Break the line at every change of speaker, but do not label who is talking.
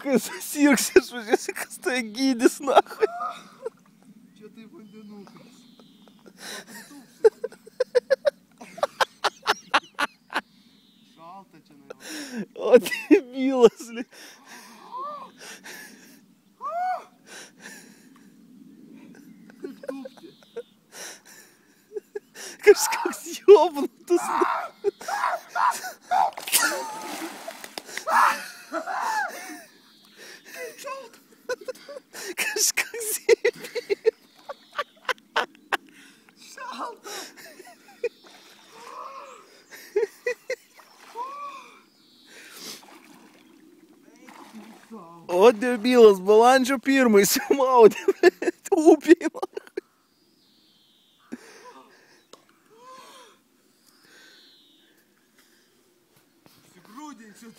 kai susirgsi, aš važiuosiu, kas tai gydys, nahui.
Čia tai vandenukas. Šalta čia nuėjo.
O debilas, li.
Kaip tūpti?
Kažkoks jobnutus. Kažkoks jėbė.
Šalta.
O debilas, balandžio 1 įsimaudė. Upėj.
Įsigrūdinsiu.